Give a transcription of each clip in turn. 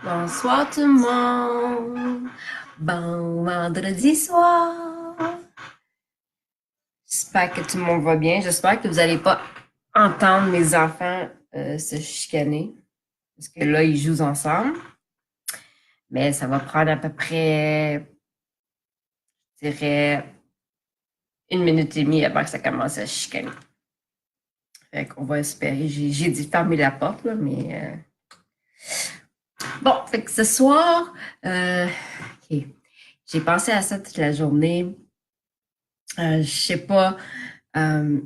Bonsoir tout le monde. Bon vendredi soir. J'espère que tout le monde va bien. J'espère que vous n'allez pas entendre mes enfants se chicaner. Parce que là, ils jouent ensemble. Mais ça va prendre à peu près, je dirais, 1 minute et demie avant que ça commence à chicaner. Fait qu'on va espérer. J'ai dit fermer la porte, là, mais bon, fait que ce soir, ok. J'ai pensé à ça toute la journée. Je sais pas,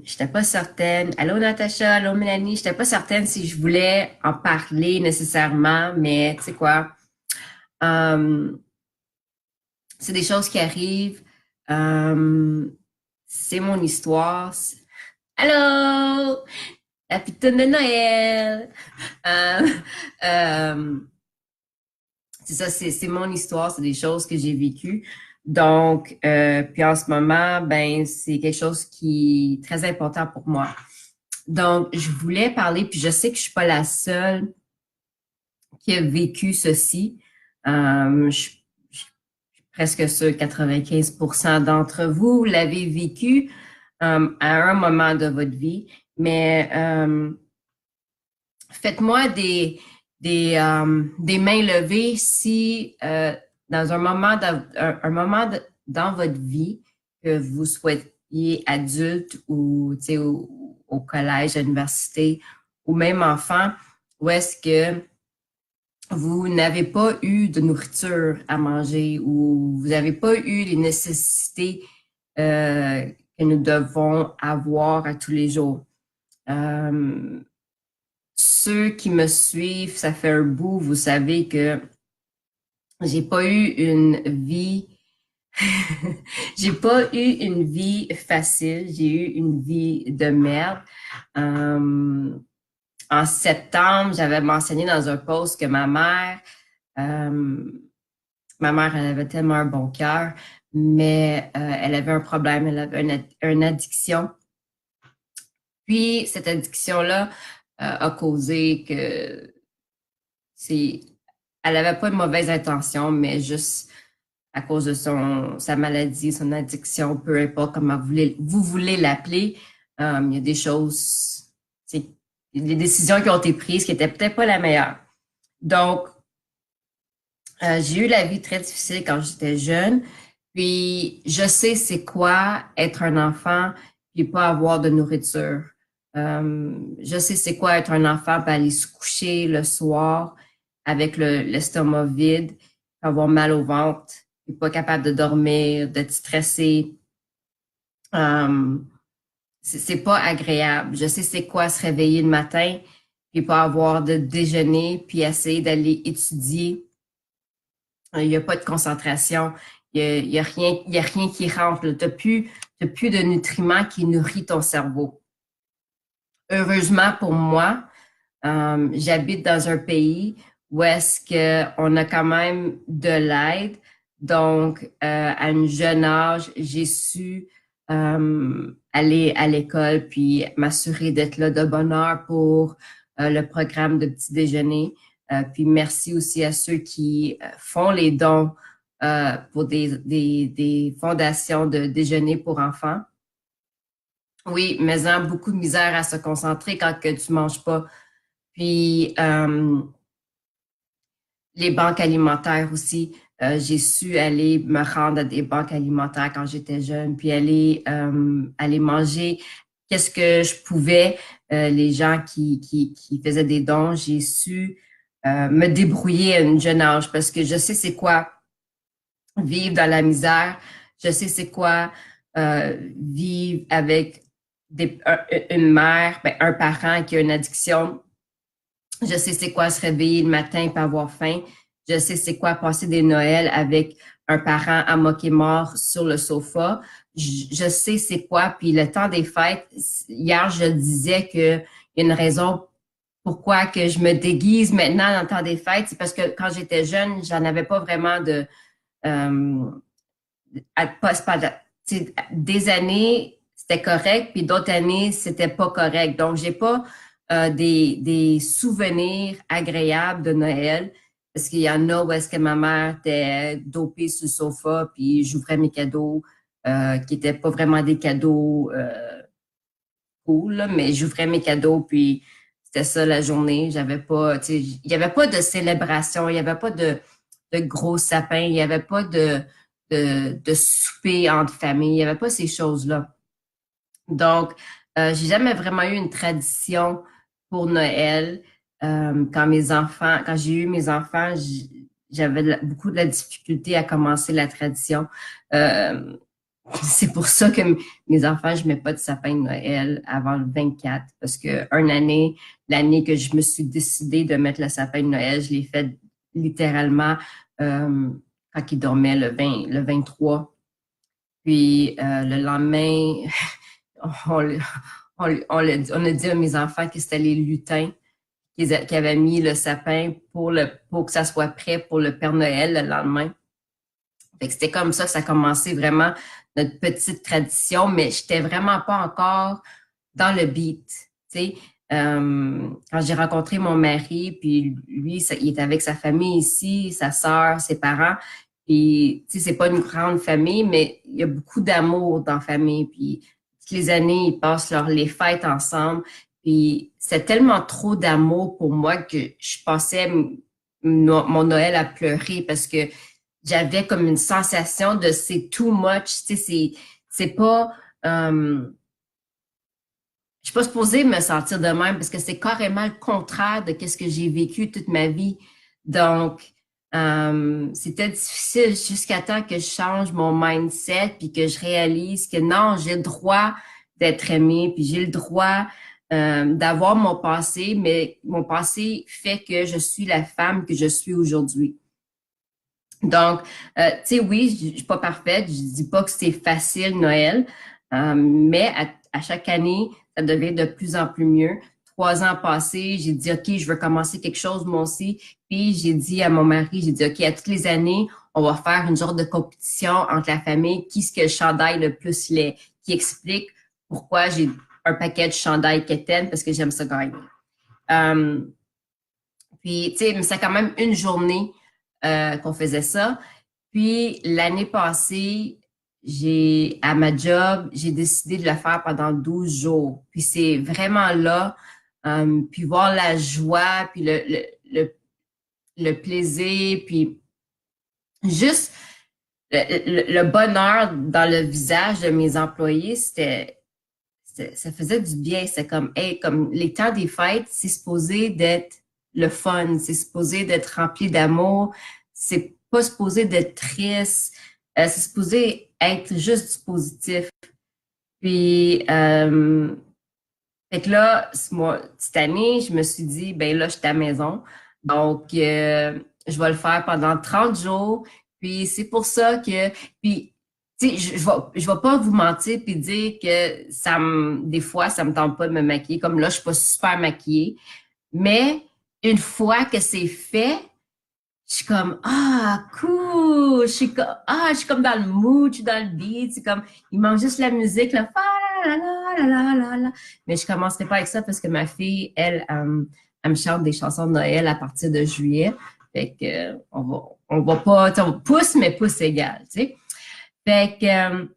j'étais pas certaine. Allô Natacha, allô Mélanie, j'étais pas certaine si je voulais en parler nécessairement, mais tu sais quoi, euh, c'est des choses qui arrivent. Euh, c'est mon histoire. Allô, la pitoune de Noël. Euh, euh, c'est ça, c'est mon histoire, c'est des choses que j'ai vécues. Donc, puis en ce moment, ben, c'est quelque chose qui est très important pour moi. Donc, je voulais parler, puis je sais que je suis pas la seule qui a vécu ceci. Je suis presque sûre 95% d'entre vous l'avez vécu à un moment de votre vie. Mais faites-moi des mains levées si dans un moment dans votre vie que vous soyez adulte ou au collège, à l'université ou même enfant, où est-ce que vous n'avez pas eu de nourriture à manger ou vous n'avez pas eu les nécessités que nous devons avoir à tous les jours. Euh, Ceux qui me suivent, ça fait un bout, vous savez que j'ai pas eu une vie, j'ai pas eu une vie facile, j'ai eu une vie de merde. Euh, En septembre, j'avais mentionné dans un post que euh, ma mère, elle avait tellement un bon cœur, mais elle avait un problème, elle avait une addiction. Puis cette addiction-là a causé que c'est, elle avait pas de mauvaise intention, mais juste à cause de sa maladie, son addiction, peu importe comment vous voulez l'appeler, il y a des choses, des décisions qui ont été prises qui étaient peut-être pas la meilleure. Donc, j'ai eu la vie très difficile quand j'étais jeune. Puis, je sais c'est quoi être un enfant puis pas avoir de nourriture. Je sais c'est quoi être un enfant puis aller se coucher le soir avec l'estomac vide, avoir mal au ventre, puis pas capable de dormir, d'être stressé. Euh, c'est pas agréable. Je sais c'est quoi se réveiller le matin puis pas avoir de déjeuner puis essayer d'aller étudier. Il n'y a pas de concentration. Il y a rien qui rentre. Tu n'as plus de nutriments qui nourrissent ton cerveau. Heureusement pour moi, j'habite dans un pays où est-ce qu'on a quand même de l'aide. Donc, à un jeune âge, j'ai su aller à l'école puis m'assurer d'être là de bonne heure pour le programme de petit déjeuner. Puis merci aussi à ceux qui font les dons pour des fondations de déjeuner pour enfants. Oui, mais en beaucoup de misère à se concentrer quand que tu manges pas. Puis les banques alimentaires aussi. J'ai su aller me rendre à des banques alimentaires quand j'étais jeune, puis aller manger qu'est-ce que je pouvais. Les gens qui faisaient des dons, j'ai su me débrouiller à un jeune âge parce que je sais c'est quoi vivre dans la misère. Je sais c'est quoi vivre avec une mère, ben, un parent qui a une addiction. Je sais c'est quoi se réveiller le matin et avoir faim. Je sais c'est quoi passer des Noëls avec un parent à moquer mort sur le sofa. Je sais c'est quoi. Puis le temps des fêtes, hier, je disais qu'il y a une raison pourquoi que je me déguise maintenant dans le temps des fêtes. C'est parce que quand j'étais jeune, j'en avais pas vraiment de... Euh, des années, c'était correct, puis d'autres années, c'était pas correct. Donc, j'ai pas des souvenirs agréables de Noël. Parce qu'il y en a où est-ce que ma mère était dopée sur le sofa, puis j'ouvrais mes cadeaux, qui étaient pas vraiment des cadeaux cool, là, mais j'ouvrais mes cadeaux, puis c'était ça la journée. J'avais pas, tu sais, il y avait pas de célébration, il y avait pas de gros sapins, il y avait pas de souper entre familles, il y avait pas ces choses-là. Donc, j'ai jamais vraiment eu une tradition pour Noël. Quand j'ai eu mes enfants, j'avais beaucoup de la difficulté à commencer la tradition. Euh, c'est pour ça que mes enfants, je mets pas de sapin de Noël avant le 24, parce que l'année que je me suis décidée de mettre le sapin de Noël, je l'ai fait littéralement euh, quand ils dormaient le 23. Puis le lendemain, on, on a dit à mes enfants que c'était les lutins qui avaient mis le sapin pour que ça soit prêt pour le Père Noël le lendemain. Fait que c'était comme ça que ça a commencé vraiment notre petite tradition, mais j'étais vraiment pas encore dans le beat. Tu sais, quand j'ai rencontré mon mari, puis lui, il est avec sa famille ici, sa sœur, ses parents. Puis, tu sais, c'est pas une grande famille, mais il y a beaucoup d'amour dans la famille. Puis, toutes les années, ils passent les fêtes ensemble. Puis, c'est tellement trop d'amour pour moi que je passais mon Noël à pleurer parce que j'avais comme une sensation de c'est too much, tu sais, c'est pas, je suis pas supposée me sentir de même parce que c'est carrément le contraire de ce que j'ai vécu toute ma vie. Donc, c'était difficile jusqu'à temps que je change mon mindset puis que je réalise que non, j'ai le droit d'être aimée puis j'ai le droit d'avoir mon passé, mais mon passé fait que je suis la femme que je suis aujourd'hui. Donc, tu sais, oui, je suis pas parfaite, je dis pas que c'est facile Noël, mais à chaque année, ça devient de plus en plus mieux. 3 ans passés, j'ai dit, OK, je veux commencer quelque chose moi aussi. Puis j'ai dit à mon mari, j'ai dit, OK, à toutes les années, on va faire une genre de compétition entre la famille, qui ce que le chandail le plus laid, qui explique pourquoi j'ai un paquet de chandails Keten, parce que j'aime ça gagner. Euh, puis, tu sais, c'est quand même une journée qu'on faisait ça. Puis, l'année passée, à ma job, j'ai décidé de le faire pendant 12 jours. Puis, c'est vraiment là, puis voir la joie, puis le plaisir, puis juste le bonheur dans le visage de mes employés, ça faisait du bien. C'est comme, hey, comme les temps des fêtes, c'est supposé d'être le fun, c'est supposé d'être rempli d'amour, c'est pas supposé d'être triste, c'est supposé être juste du positif. Puis, fait que là, moi, cette année, je me suis dit, ben là, je suis à la maison. Donc, je vais le faire pendant 30 jours. Puis, c'est pour ça que, puis, tu sais, je vais pas vous mentir puis dire que des fois, ça me tente pas de me maquiller. Comme là, je suis pas super maquillée. Mais, une fois que c'est fait, je suis comme, ah, cool! Je suis comme dans le mood, je suis dans le beat. C'est comme, il manque juste la musique, là. Fa, la, la, la, la, la, la. Mais je commencerai pas avec ça parce que ma fille, elle me chante des chansons de Noël à partir de juillet. Fait que, on va pas, tu sais, on pousse, mais pouce égal, tu sais. Fait que,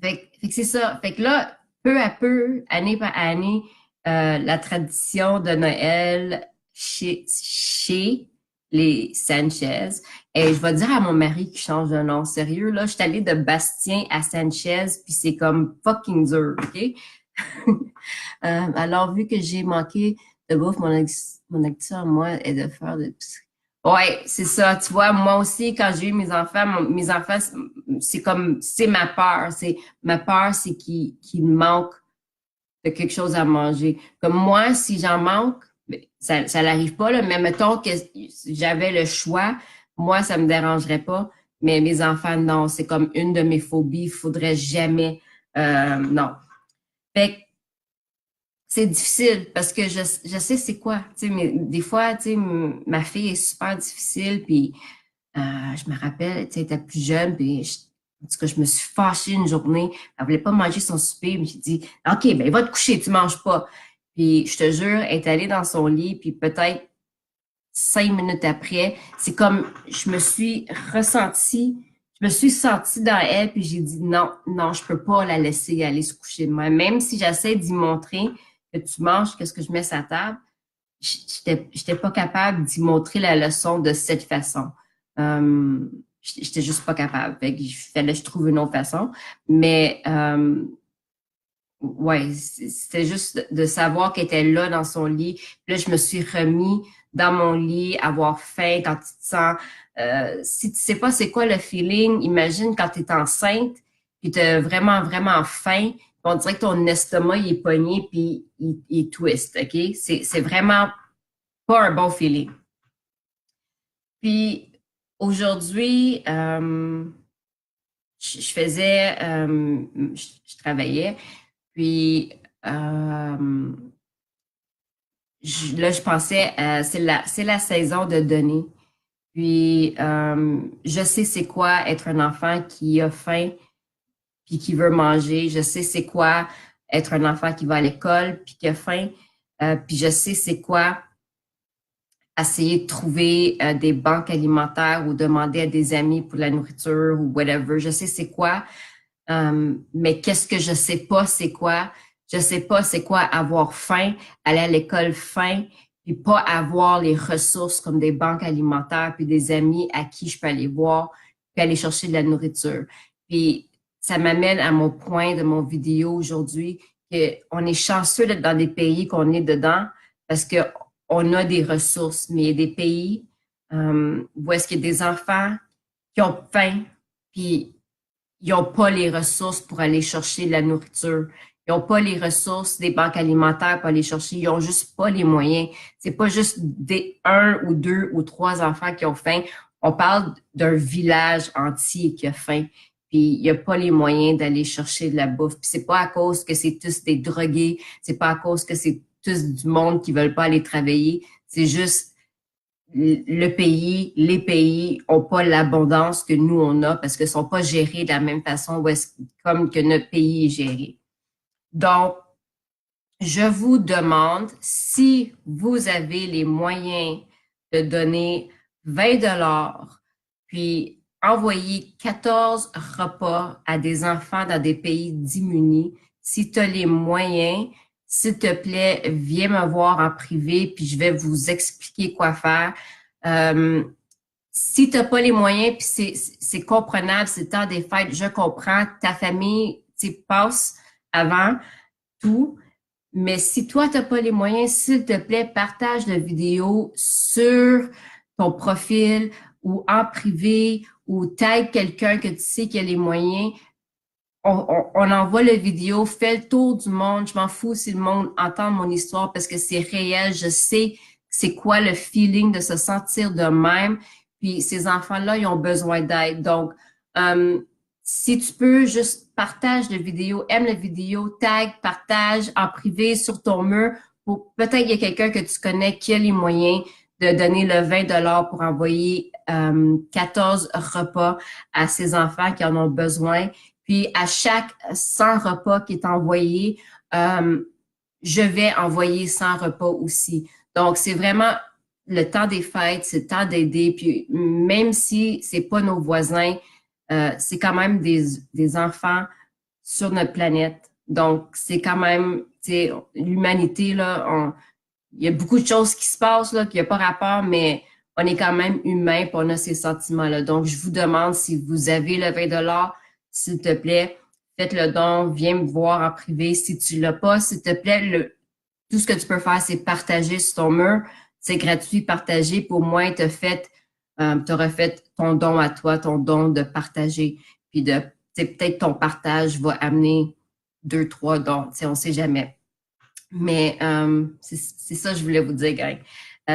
fait que c'est ça. Fait que là, peu à peu, année par année, la tradition de Noël chez les Sanchez. Et je vais dire à mon mari qui change de nom. Sérieux, là, je suis allée de Bastien à Sanchez, puis c'est comme fucking dur, OK? Alors, vu que j'ai manqué de bouffe, mon activité à moi est de faire de ouais, c'est ça. Tu vois, moi aussi, quand j'ai eu mes enfants, mes enfants, c'est comme, c'est ma peur, c'est qu'il me manque de quelque chose à manger. Comme moi, si j'en manque, ben, ça n'arrive pas, là, mais mettons que j'avais le choix, moi, ça me dérangerait pas, mais mes enfants, non, c'est comme une de mes phobies, il faudrait jamais, non. Fait que c'est difficile parce que je sais c'est quoi, tu sais, mais des fois, tu sais, ma fille est super difficile, puis je me rappelle, tu sais, elle était plus jeune, puis en tout cas, je me suis fâchée une journée. Elle voulait pas manger son souper, mais j'ai dit, OK, ben, va te coucher, tu manges pas. Puis, je te jure, elle est allée dans son lit, puis peut-être 5 minutes après, c'est comme je me suis sentie dans elle, puis j'ai dit non, non, je peux pas la laisser aller se coucher de moi. Même si j'essaie d'y montrer que tu manges, qu'est-ce que je mets sur la table, j'étais pas capable d'y montrer la leçon de cette façon. J'étais juste pas capable. Fait que il fallait que je trouve une autre façon. Mais ouais, c'était juste de savoir qu'elle était là dans son lit. Puis là, je me suis remis dans mon lit, avoir faim quand tu te sens. Si tu sais pas c'est quoi le feeling, imagine quand tu es enceinte, puis tu as vraiment, vraiment faim. On dirait que ton estomac il est pogné puis il twist, OK? C'est vraiment pas un bon feeling. Puis aujourd'hui, je faisais, je travaillais, puis là, je pensais, c'est la saison de donner. Puis je sais c'est quoi être un enfant qui a faim puis qui veut manger. Je sais c'est quoi être un enfant qui va à l'école puis qui a faim. Puis je sais c'est quoi essayer de trouver des banques alimentaires ou demander à des amis pour la nourriture ou whatever. Je sais c'est quoi, mais qu'est-ce que je sais pas c'est quoi? Je sais pas c'est quoi avoir faim, aller à l'école faim, puis pas avoir les ressources comme des banques alimentaires puis des amis à qui je peux aller voir puis aller chercher de la nourriture. Puis ça m'amène à mon point de mon vidéo aujourd'hui qu'on est chanceux d'être dans des pays qu'on est dedans parce que on a des ressources, mais il y a des pays où est-ce qu'il y a des enfants qui ont faim, puis ils n'ont pas les ressources pour aller chercher de la nourriture. Ils n'ont pas les ressources des banques alimentaires pour aller chercher. Ils n'ont juste pas les moyens. C'est pas juste des 1 ou 2 ou 3 enfants qui ont faim. On parle d'un village entier qui a faim. Puis il n'y a pas les moyens d'aller chercher de la bouffe. Puis c'est pas à cause que c'est tous des drogués. C'est pas à cause que c'est tous du monde qui veulent pas aller travailler. C'est juste le pays, les pays ont pas l'abondance que nous on a parce qu'ils sont pas gérés de la même façon comme que notre pays est géré. Donc, je vous demande si vous avez les moyens de donner 20 dollars, puis envoyer 14 repas à des enfants dans des pays démunis. Si tu as les moyens, s'il te plaît, viens me voir en privé, puis je vais vous expliquer quoi faire. Si tu n'as pas les moyens, puis c'est comprenable, c'est le temps des fêtes, je comprends, ta famille, tu passe avant tout. Mais si toi, tu n'as pas les moyens, s'il te plaît, partage la vidéo sur ton profil ou en privé ou tag quelqu'un que tu sais qui a les moyens. On envoie la vidéo, fais le tour du monde. Je m'en fous si le monde entend mon histoire parce que c'est réel. Je sais c'est quoi le feeling de se sentir de même. Puis ces enfants-là, ils ont besoin d'aide. Donc, si tu peux, juste partage la vidéo, aime la vidéo, tag, partage en privé sur ton mur. Pour peut-être il y a quelqu'un que tu connais qui a les moyens de donner le 20 dollars pour envoyer 14 repas à ces enfants qui en ont besoin. Puis à chaque 100 repas qui est envoyé, je vais envoyer 100 repas aussi. Donc, c'est vraiment le temps des fêtes, c'est le temps d'aider. Puis même si c'est pas nos voisins, c'est quand même des enfants sur notre planète. Donc, c'est quand même, tu sais, l'humanité, là, il y a beaucoup de choses qui se passent, là, qui n'ont pas rapport, mais on est quand même humain, puis on a ces sentiments-là. Donc, je vous demande si vous avez le 20 dollars, s'il te plaît, faites le don, viens me voir en privé. Si tu l'as pas, s'il te plaît, tout ce que tu peux faire, c'est partager sur ton mur. C'est gratuit, partager. Pour moi, tu auras fait ton don à toi, ton don de partager. Puis peut-être ton partage va amener 2, 3 dons. On ne sait jamais. Mais c'est ça que je voulais vous dire, gang.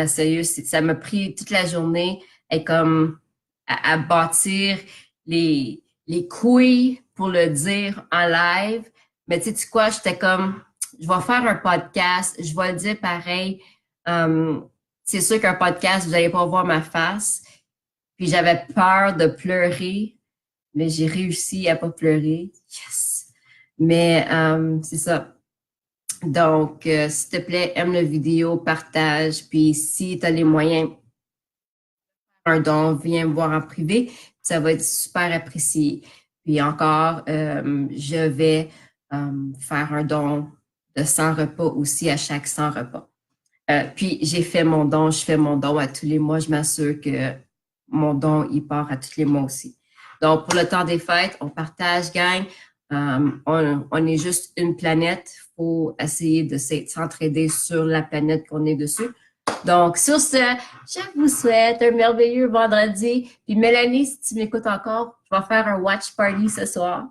Sérieux, ça m'a pris toute la journée et comme à bâtir les couilles pour le dire en live. Mais tu sais quoi, j'étais comme, je vais faire un podcast, je vais le dire pareil. C'est sûr qu'un podcast, vous n'allez pas voir ma face. Puis j'avais peur de pleurer, mais j'ai réussi à pas pleurer. Yes! Mais c'est ça. Donc, s'il te plaît, aime la vidéo, partage. Puis si tu as les moyens, un don, viens me voir en privé. Ça va être super apprécié. Puis encore, je vais faire un don de 100 repas aussi à chaque 100 repas. Puis j'ai fait mon don, je fais mon don à tous les mois. Je m'assure que mon don, il part à tous les mois aussi. Donc, pour le temps des fêtes, on partage, gang. On est juste une planète. Il faut essayer de s'entraider sur la planète qu'on est dessus. Donc, sur ce, je vous souhaite un merveilleux vendredi. Puis Mélanie, si tu m'écoutes encore, je vais faire un watch party ce soir.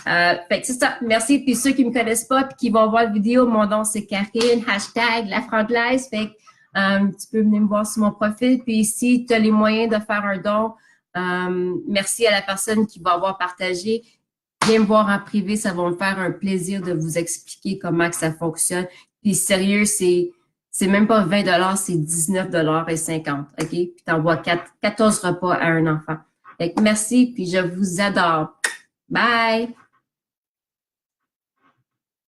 Fait que c'est ça. Merci. Puis ceux qui me connaissent pas puis qui vont voir la vidéo, mon nom c'est Karine, hashtag la Franglaise. Fait que tu peux venir me voir sur mon profil. Puis si tu as les moyens de faire un don, merci à la personne qui va avoir partagé. Viens me voir en privé, ça va me faire un plaisir de vous expliquer comment que ça fonctionne. Puis sérieux, c'est même pas 20 $, c'est 19,50 $, OK? Puis t'envoies 14 repas à un enfant. Fait que merci, puis je vous adore. Bye!